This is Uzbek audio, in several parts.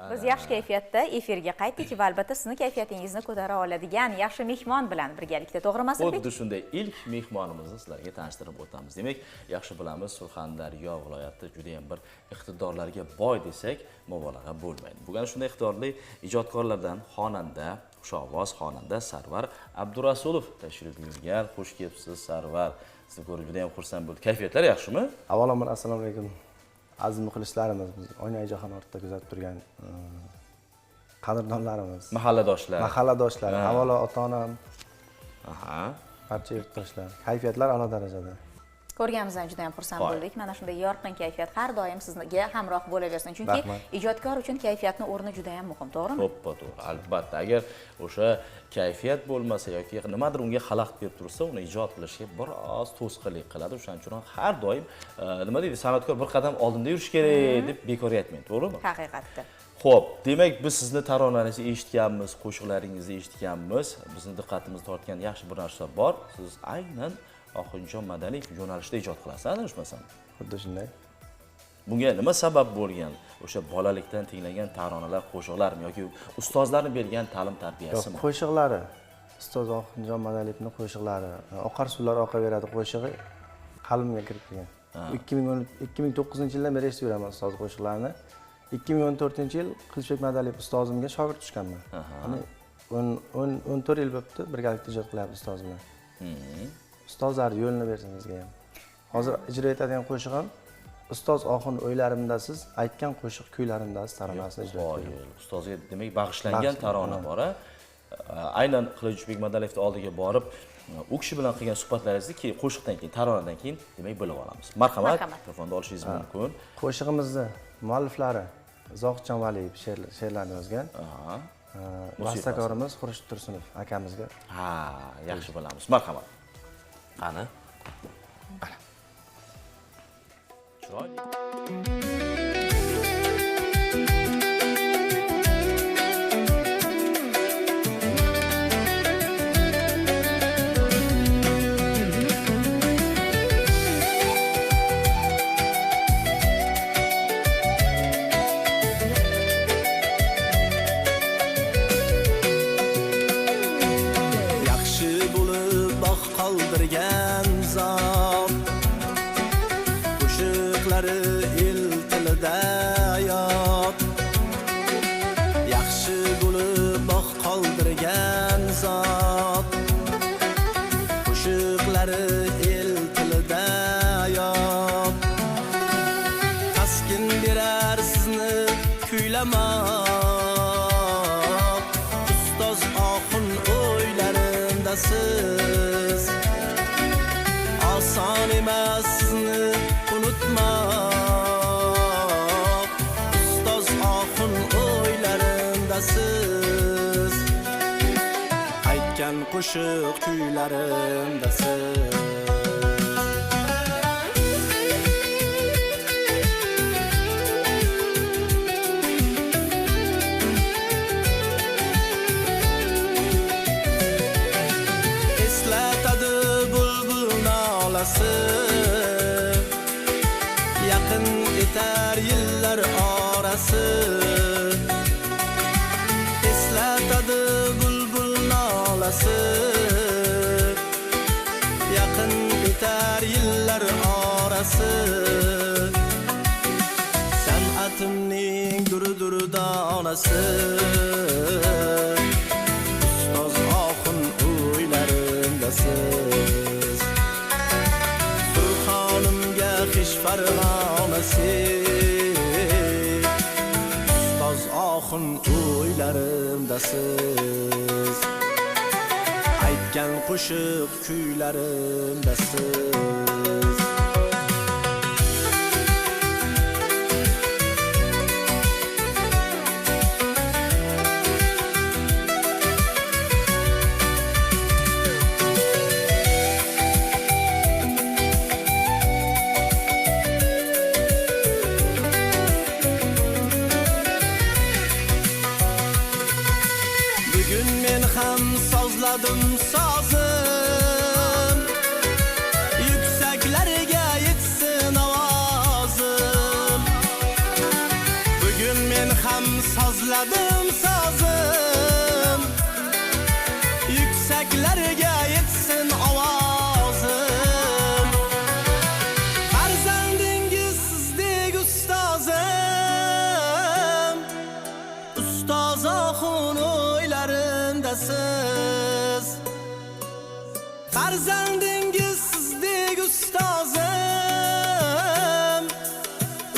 Biz yaxshi kayfiyatda efirga qaytdik va albatta sizni kayfiyatingizni ko'tara oladigan yaxshi mehmon bilan birgalikda, to'g'rimi Asilbek? Xuddi shunday ilk mehmonimizni sizlarga tanishtirib o'tamiz. Demak, yaxshi bilamiz, Surxondaryo viloyati juda ham bir iqtidorlarga boy desak, mubolag'a bo'lmaydi. Bugun shunday iqtidorli ijodkorlardan xonanda, xushovoz xonanda Sarvar Abdurasulov tashrif buyurgan. Xush kelibsiz Sarvar. Sizni ko'rib juda ham xursand bo'ldik. Kayfiyatlar yaxshimi? Avvalambor assalomu alaykum. Aziz muxlislarimiz, biz Oynaijahon ortida kuzatib turgan qadrdonlarimiz, mahalladoshlar, avvalo ota-onam, barcha yurtdoshlar. Kayfiyatlar a'lo darajada. Ko'rganimizdan juda ham xursand bo'ldik. Mana shunday yorqin kayfiyat har doim sizga hamroh bo'laversin. Chunki ijodkor uchun kayfiyatning o'rni juda ham muhim, to'g'rimi? To'g'ri. Albatta, agar o'sha kayfiyat bo'lmasa yoki nimadir unga xalaqit berib tursa, uni ijod qilishga biroz to'sqinlik qiladi. O'shaning uchun har doim nima deydi, san'atkor bir qadam oldinda yurish kerak deb bekor aytmaydi, to'g'rimi? Haqiqatda. Xo'p, demak biz sizni taronaningizni eshitganmiz, qo'shiqlaringizni eshitganmiz. Bizni diqqatimizni tortgan yaxshi bir narsa bor. Siz aynan Oxunjon madaniy yo'nalishida ijod qilasiz, adashmasam. Xuddi shunday. Bunga nima sabab bo'lgan? O'sha bolalikdan tinglagan taronalar, qo'shiqlarmi yoki ustozlarning bergan ta'lim tarbiyasimi? Qo'shiqlari. Ustoz Oxunjon Madaliyevning qo'shiqlari, Oqar suvlar oqaveradi qo'shig'i qalbimga kirib kelgan. 2009-yildan beri eshitib yuraman ustoz qo'shiqlarini. 2014-yil Qilichbek Madaliyev ustozimga shogird tushganman. Ya'ni 14 yil bo'libdi birgalikda ijod qilyapmiz ustoz bilan. Ustozlar yo'lini bersin bizga ham. Hozir ijro etadigan qo'shig'im Ustoz Oxun o'ylarimdasiz, aytgan qo'shiq kuylarimdasiz taronasini ijro etdim. Ustozga demak bag'ishlangan tarona bor. Aynan Qilichbek Madaliyevning oldiga borib, u kishi bilan qilgan suhbatlaringizni keyin qo'shiqdan keyin, taronadan keyin demak bilib olamiz. Marhamat, mikrofonda olishingiz mumkin. Qo'shig'imizni mualliflari Zohidjon Valiyev she'rlarni yozgan. Bastakorimiz Xurshid Tursunov akamizga. Yaxshi bilamiz. Marhamat. Qani? Mana. Chiroyli. Ustoz Oxun o'ylarimdasiz, oson emas sizni unutmoq. Ustoz Oxun o'ylarimdasiz, aytgan qo'shiq kuylarimdasiz. Yaqin etar yillar orasi, eslatadi bulbul nolasi. Yaqin etar yillar orasi, san'atimning dur-durdonasi. Ustoz Oxun o'ylarimdasiz, xish farg'onasi. Ustoz Oxun o'ylarimdasiz, aytgan qo'shiq kuylarimdasiz. Sozim yuksaklarga yetsin ovozim. Bugun men ham Sozladim sozim, yuksaklarga yetsin ovozim. Farzandingiz sizdek ustozim, ustozoxon o'ylarimdasiz. Farzandingiz sizdek ustozim,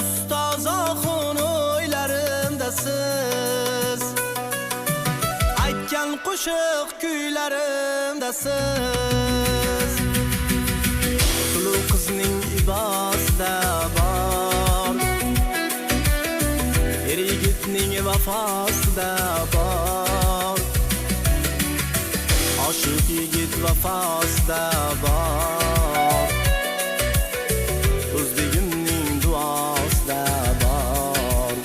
ustozoxon o'ylarimdasiz. Aytgan qo'shiq kuylarimdasiz. Suluv qizning ibosida bor, er yigitning vafosida bor. Oshiq yigit vafosida bor, o'zbegimning duosida bor.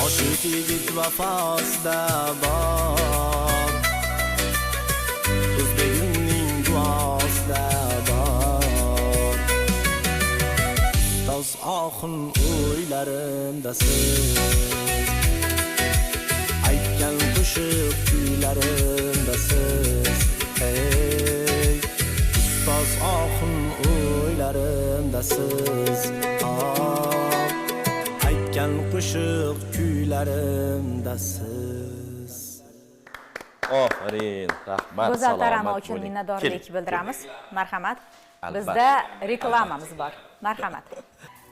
Oshiq yigit vafosida bor, o'zbegimning duosida bor. Ustoz oxun o'ylarimdasiz, aytgan qo'shiq kuylarimdasiz. Hey, ustoz oxun o'ylarimdasiz. Aytgan qo'shiq kuylarimdasiz. Ofarin, rahmat. Go'zal tarona salomat uchun bo'ling. minnatdorlik Keling. bildiramiz. Marhamat. Albatta. Bizda reklamamiz bor. Marhamat.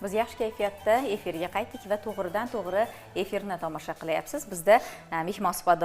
Biz yaxshi kayfiyatda efirga qaytdik va to'g'ridan to'g'ri efirni tomosha qilyapsiz. Bizda mehmon suhbatdor